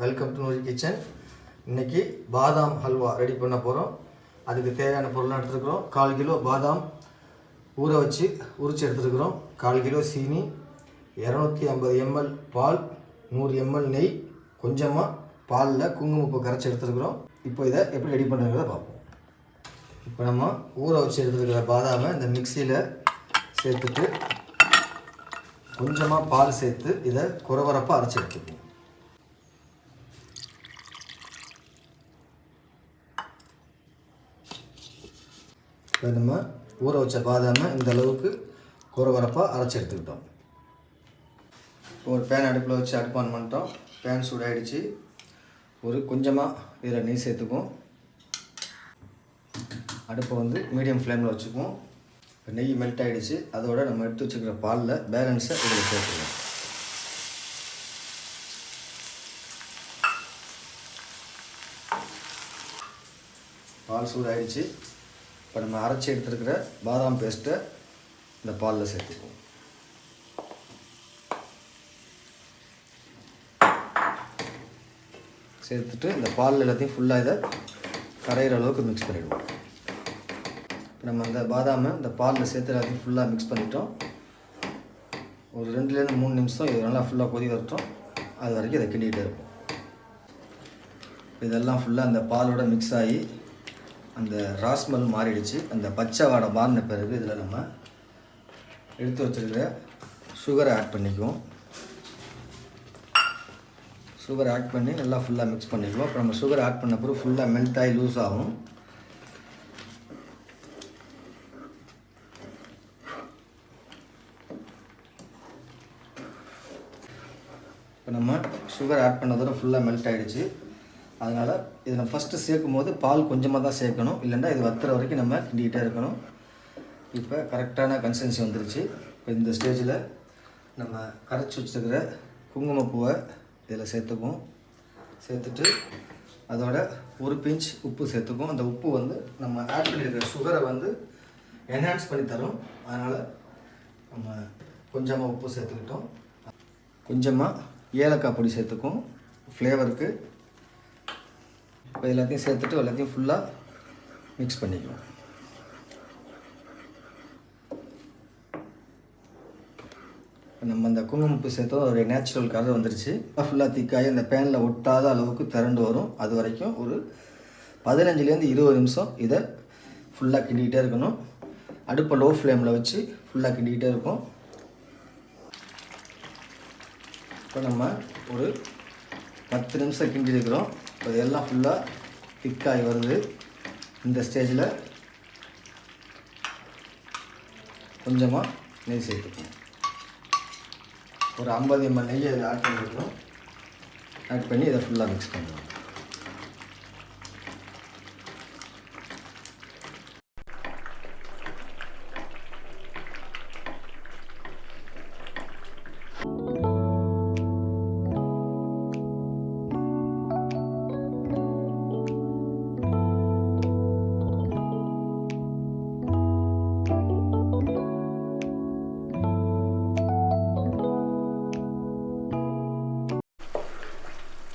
Welcome to Nouri kitchen. இன்றைக்கி பாதாம் halwa ready பண்ண போகிறோம். அதுக்கு தேவையான பொருளாக எடுத்துருக்குறோம். 1/4 கிலோ பாதாம் ஊற வச்சு உரித்து எடுத்துருக்குறோம். 1/4 கிலோ சீனி, 250 ml பால், 100 ml நெய், கொஞ்சமாக பாலில் குங்குமப்பூ கரைச்சி எடுத்துருக்குறோம். இப்போ இதை எப்படி ரெடி பண்ணுறத பார்ப்போம். இப்போ நம்ம ஊற வச்சு எடுத்துருக்கிற பாதாமை இந்த மிக்சியில் சேர்த்துட்டு கொஞ்சமாக பால் சேர்த்து இதை குறவரப்பாக அரைச்சி எடுத்துக்குவோம். இப்போ நம்ம ஊற வச்ச பாதாமை இந்த அளவுக்கு குறவரப்பாக அரைச்சி எடுத்துக்கிட்டோம். ஒரு பேன் அடுப்பில் வச்சு அடுப்பு ஆன் பண்ணிட்டோம். பேன் சூடாகிடுச்சு. ஒரு கொஞ்சமாக இதில் நெய் சேர்த்துக்குவோம். அடுப்பை வந்து மீடியம் ஃப்ளேமில் வச்சுக்குவோம். இப்போ நெய் மெல்ட் ஆகிடுச்சு. அதோட நம்ம எடுத்து வச்சுக்கிற பாலில் பேலன்ஸை இதில் சேர்த்துக்குவோம். பால் சூடாகிடுச்சு. இப்போ நம்ம அரைச்சி எடுத்துருக்கிற பாதாம் பேஸ்ட்டை இந்த பாலில் சேர்த்துக்குவோம். சேர்த்துட்டு இந்த பால் எல்லாத்தையும் ஃபுல்லாக இதை கரையிற அளவுக்கு மிக்ஸ் பண்ணிவிடுவோம். நம்ம அந்த பாதாமை இந்த பாலில் சேர்த்து எல்லாத்தையும் ஃபுல்லாக மிக்ஸ் பண்ணிட்டோம். ஒரு 2-3 நிமிஷம் இது நல்லா ஃபுல்லாக கொதி வரட்டும். அது வரைக்கும் இதை கிண்டிகிட்டே இருப்போம். இதெல்லாம் ஃபுல்லாக அந்த பாலோட மிக்ஸ் ஆகி அந்த ராஸ்மல் மாறிடுச்சு. அந்த பச்சை வாடை மாறின பிறகு இதில் நம்ம எடுத்து வச்சுருக்கிற சுகரை ஆட் பண்ணிக்குவோம். சுகர் ஆட் பண்ணி நல்லா ஃபுல்லாக மிக்ஸ் பண்ணிக்குவோம். அப்புறம் நம்ம சுகர் ஆட் பண்ண பிறகு ஃபுல்லாக மெல்ட் ஆகி லூஸ் ஆகும். இப்போ நம்ம சுகர் ஆட் பண்ணதோட ஃபுல்லாக மெல்ட் ஆகிடுச்சு. அதனால் இதை நம்ம ஃபஸ்ட்டு சேர்க்கும் போது பால் கொஞ்சமாக தான் சேர்க்கணும். இல்லைன்னா இது வத்துற வரைக்கும் நம்ம கிண்டிகிட்டே இருக்கணும். இப்போ கரெக்டான கன்சிஸ்டன்சி வந்துருச்சு. இப்போ இந்த ஸ்டேஜில் நம்ம கரைச்சி வச்சுருக்கிற குங்குமப்பூவை இதில் சேர்த்துக்குவோம். சேர்த்துட்டு அதோட ஒரு பிஞ்ச் உப்பு சேர்த்துக்குவோம். அந்த உப்பு வந்து நம்ம ஆட் பண்ணியிருக்கிற சுகரை வந்து என்ஹான்ஸ் பண்ணி தரும். அதனால் நம்ம கொஞ்சமாக உப்பு சேர்த்துக்கிட்டோம். கொஞ்சமாக ஏலக்காய் பொடி சேர்த்துக்குவோம் ஃப்ளேவருக்கு. இப்போ எல்லாத்தையும் சேர்த்துட்டு எல்லாத்தையும் ஃபுல்லாக மிக்ஸ் பண்ணிக்குவோம். நம்ம அந்த குங்குமப்பூ சேர்த்தோம். ஒரு நேச்சுரல் கலர் வந்துருச்சு. ஃபுல்லாக திக்காகி அந்த பேனில் ஒட்டாத அளவுக்கு திரண்டு வரும். அது வரைக்கும் ஒரு 15லேருந்து 20 நிமிஷம் இதை ஃபுல்லாக கிண்டிக்கிட்டே இருக்கணும். அடுப்பை லோ ஃப்ளேமில் வச்சு ஃபுல்லாக கிண்டிக்கிட்டே இருக்கும். இப்போ நம்ம ஒரு 10 நிமிஷம் கிண்டி இருக்கிறோம். இப்போ இதெல்லாம் ஃபுல்லாக திக்காகி வருது. இந்த ஸ்டேஜில் கொஞ்சமாக நெய் சேர்த்துக்கணும். ஒரு 50 ml நெய்யை இதில் ஆட் பண்ணிக்கிறோம். ஆட் பண்ணி இதை ஃபுல்லாக மிக்ஸ் பண்ணுவோம்.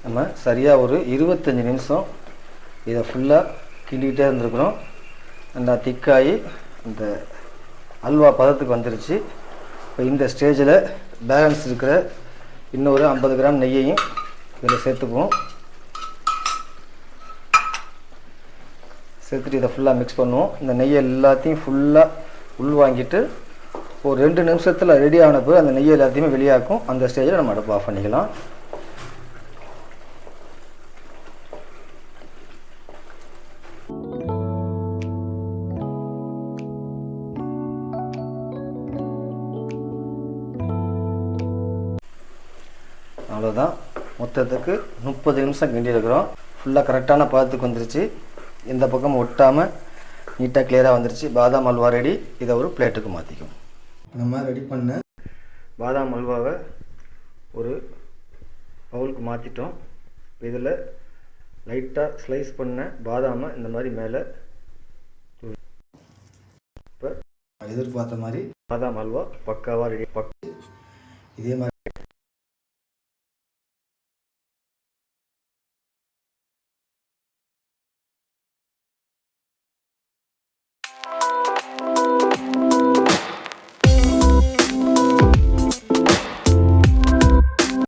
நம்ம சரியாக ஒரு 25 நிமிஷம் இதை ஃபுல்லாக கிண்டிக்கிட்டே இருந்துருக்குறோம். நல்லா திக்காகி அந்த அல்வா பதத்துக்கு வந்துருச்சு. இப்போ இந்த ஸ்டேஜில் பேலன்ஸ் இருக்கிற இன்னொரு 50 கிராம் நெய்யையும் இதில் சேர்த்துக்குவோம். சேர்த்துட்டு இதை ஃபுல்லாக மிக்ஸ் பண்ணுவோம். இந்த நெய்யை எல்லாத்தையும் ஃபுல்லாக உள்வாங்கிட்டு ஒரு 2 நிமிஷத்தில் ரெடி ஆன பிறகு அந்த நெய்யை எல்லாத்தையுமே வெளியாக்கும். அந்த ஸ்டேஜில் நம்ம அடுப்பு ஆஃப் பண்ணிக்கலாம். அவ்வளோதான். மொத்தத்துக்கு 30 நிமிஷம் கிண்டி இருக்கிறோம். ஃபுல்லாக கரெக்டான பதத்துக்கு வந்துருச்சு. இந்த பக்கம் ஒட்டாமல் நீட்டாக கிளியராக வந்துருச்சு. பாதாம் அல்வா ரெடி. இதை ஒரு பிளேட்டுக்கு மாற்றிக்கும். நம்ம ரெடி பண்ண பாதாம் அல்வாவை ஒரு பவுலுக்கு மாற்றிட்டோம். இதில் லைட்டாக ஸ்லைஸ் பண்ண பாதாமை இந்த மாதிரி மேலே இப்போ எதிர்பார்த்த மாதிரி பாதாம் அல்வா பக்காவாக ரெடி. இதே மாதிரி